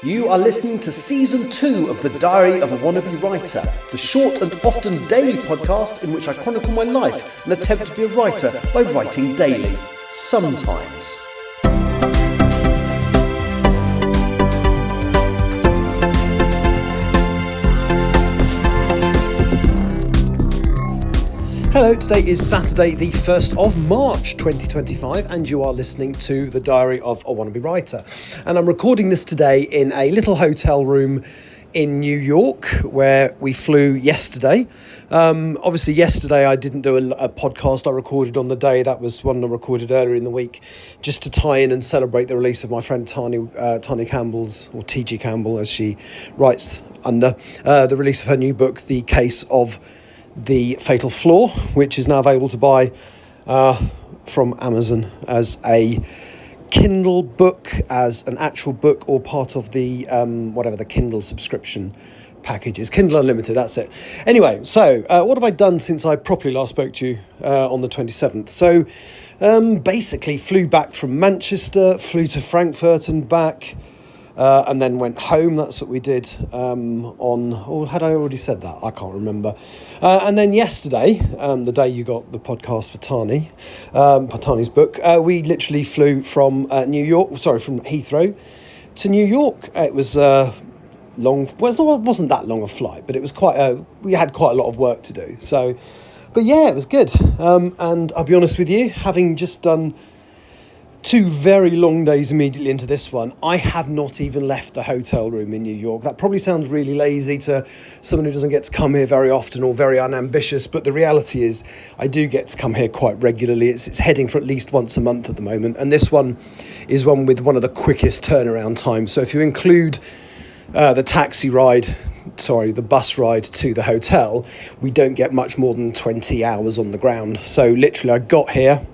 You are listening to Season 2 of The Diary of a Wannabe Writer, the short and often daily podcast in which I chronicle my life and attempt to be a writer by writing daily. Sometimes. Hello, today is Saturday the 1st of March 2025 and you are listening to The Diary of a Wannabe Writer. And I'm recording this today in a little hotel room in New York where we flew yesterday. Obviously yesterday I didn't do a podcast I recorded on the day. That was one I recorded earlier in the week just to tie in and celebrate the release of my friend Tanya Campbell's, or T.G. Campbell as she writes under, the release of her new book, The Case of The Fatal Flaw, which is now available to buy from Amazon as a Kindle book, as an actual book, or part of the whatever the Kindle subscription package is. Kindle Unlimited, that's it. Anyway, so what have I done since I properly last spoke to you on the 27th? So basically flew back from Manchester, flew to Frankfurt and back, and then went home. That's what we did had I already said that? I can't remember. And then yesterday, the day you got the podcast for Tani's book, we literally flew from from Heathrow to New York. It was long. Well, it wasn't that long a flight, but it was we had quite a lot of work to do. So, but yeah, it was good. And I'll be honest with you, having just done 2 very long days immediately into this one, I have not even left the hotel room in New York. That probably sounds really lazy to someone who doesn't get to come here very often or very unambitious, but the reality is I do get to come here quite regularly. It's heading for at least once a month at the moment, and this one is one with one of the quickest turnaround times. So if you include the bus ride to the hotel, we don't get much more than 20 hours on the ground. So literally I got here,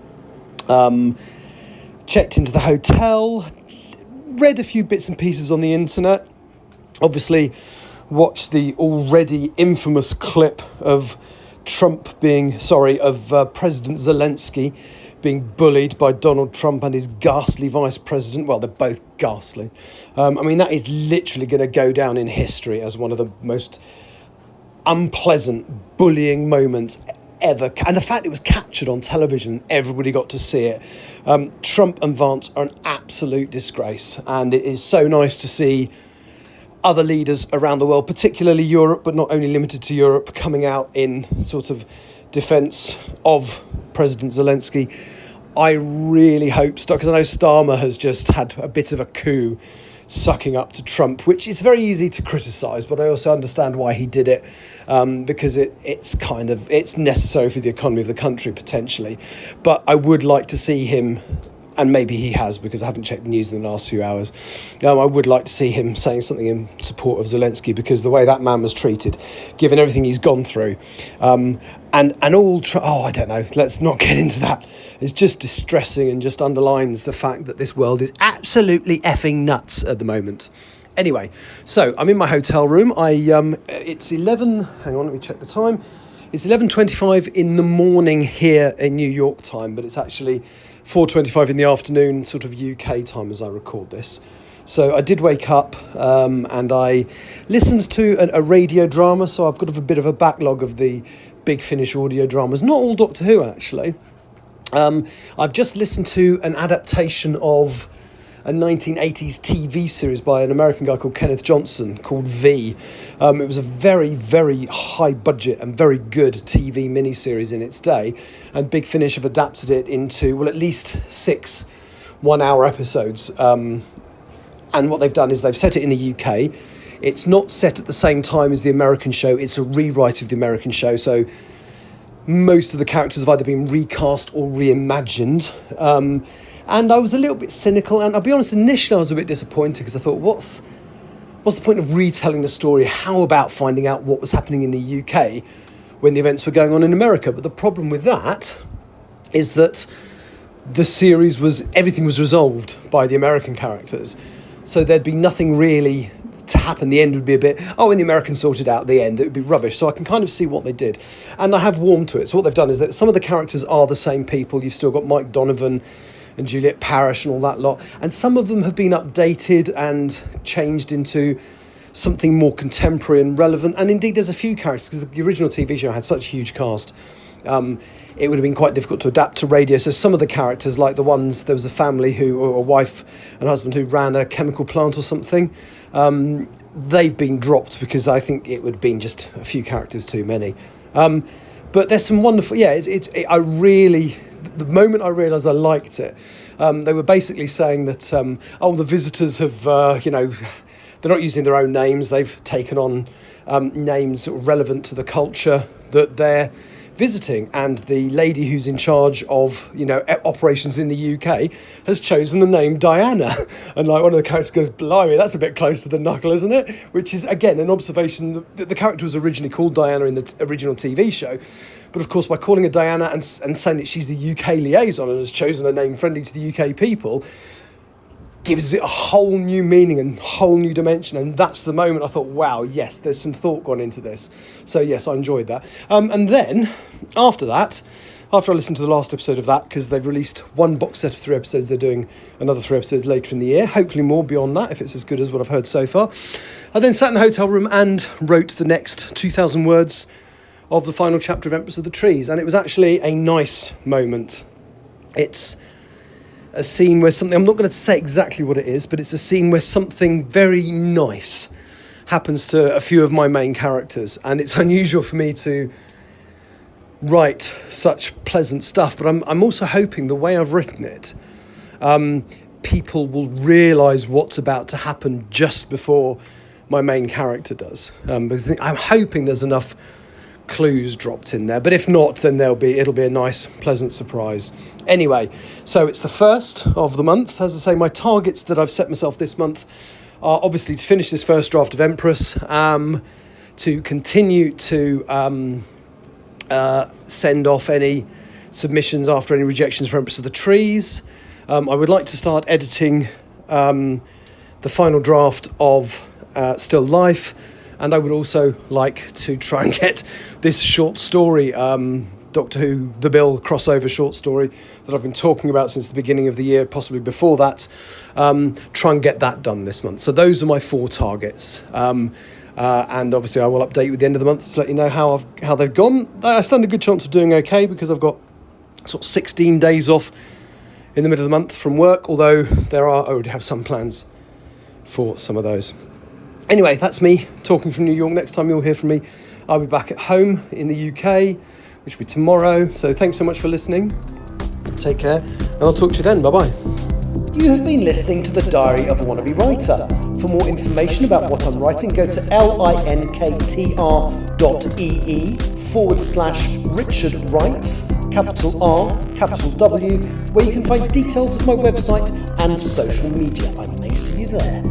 checked into the hotel, read a few bits and pieces on the internet, obviously watched the already infamous clip of President Zelensky being bullied by Donald Trump and his ghastly vice president. Well, they're both ghastly. That is literally going to go down in history as one of the most unpleasant bullying moments ever, and the fact it was captured on television, everybody got to see it. Trump and Vance are an absolute disgrace, and it is so nice to see other leaders around the world, particularly Europe, but not only limited to Europe, coming out in sort of defence of President Zelensky. I really hope, because I know Starmer has just had a bit of a coup sucking up to Trump, which is very easy to criticise, but I also understand why he did it, because it's necessary for the economy of the country potentially. But I would like to see him, and maybe he has because I haven't checked the news in the last few hours, I would like to see him saying something in support of Zelensky, because the way that man was treated, given everything he's gone through, I don't know, let's not get into that. It's just distressing and just underlines the fact that this world is absolutely effing nuts at the moment. Anyway, so I'm in my hotel room. It's 11, hang on, let me check the time. It's 11:25 in the morning here in New York time, but it's actually 4:25 in the afternoon, sort of UK time as I record this. So I did wake up and I listened to a radio drama, so I've got a bit of a backlog of the Big Finish audio dramas, not all Doctor Who actually. I've just listened to an adaptation of a 1980s TV series by an American guy called Kenneth Johnson called V. It was a very, very high budget and very good TV miniseries in its day, and Big Finish have adapted it into, at least 6 one-hour episodes. And what they've done is they've set it in the UK. It's not set at the same time as the American show. It's a rewrite of the American show. So most of the characters have either been recast or reimagined. And I was a little bit cynical. And I'll be honest, initially I was a bit disappointed because I thought, what's the point of retelling the story? How about finding out what was happening in the UK when the events were going on in America? But the problem with that is that the series everything was resolved by the American characters. So there'd be nothing really to happen. The end would be a bit, when the Americans sorted out the end, it would be rubbish. So I can kind of see what they did. And I have warmed to it. So what they've done is that some of the characters are the same people. You've still got Mike Donovan, and Juliet Parrish and all that lot. And some of them have been updated and changed into something more contemporary and relevant. And indeed, there's a few characters, because the original TV show had such a huge cast. It would have been quite difficult to adapt to radio. So some of the characters, like the ones, there was a family or a wife and husband who ran a chemical plant or something, they've been dropped because I think it would have been just a few characters too many. But there's some wonderful, the moment I realised I liked it, they were basically saying that, the visitors have, they're not using their own names, they've taken on names sort of relevant to the culture that they're visiting, and the lady who's in charge of operations in the UK has chosen the name Diana, and like one of the characters goes, blimey, that's a bit close to the knuckle, isn't it? Which is again an observation that the character was originally called Diana in the original TV show, but of course by calling her Diana and saying that she's the UK liaison and has chosen a name friendly to the UK people, gives it a whole new meaning and whole new dimension. And that's the moment I thought, wow, yes, there's some thought gone into this. So yes, I enjoyed that. And then after I listened to the last episode of that, because they've released one box set of 3 episodes, they're doing another 3 episodes later in the year, hopefully more beyond that if it's as good as what I've heard so far. I then sat in the hotel room and wrote the next 2,000 words of the final chapter of Empress of the Trees, and it was actually a nice moment. It's a scene where something, I'm not going to say exactly what it is, but it's a scene where something very nice happens to a few of my main characters, and it's unusual for me to write such pleasant stuff, but I'm also hoping the way I've written it, people will realise what's about to happen just before my main character does, because I'm hoping there's enough clues dropped in there, but if not, then it'll be a nice pleasant surprise. Anyway, so it's the first of the month. As I say, my targets that I've set myself this month are obviously to finish this first draft of Empress, to continue to send off any submissions after any rejections for Empress of the Trees. I would like to start editing the final draft of Still Life, and I would also like to try and get this short story, Doctor Who The Bill crossover short story that I've been talking about since the beginning of the year, possibly before that, try and get that done this month. So those are my 4 targets. And obviously I will update you at the end of the month to let you know how they've gone. I stand a good chance of doing okay because I've got sort of 16 days off in the middle of the month from work, although I already have some plans for some of those. Anyway, that's me talking from New York. Next time you'll hear from me, I'll be back at home in the UK, which will be tomorrow. So thanks so much for listening. Take care, and I'll talk to you then. Bye-bye. You have been listening to The Diary of a Wannabe Writer. For more information about what I'm writing, go to linktr.ee/Richard Writes, capital R, capital W, where you can find details of my website and social media. I may see you there.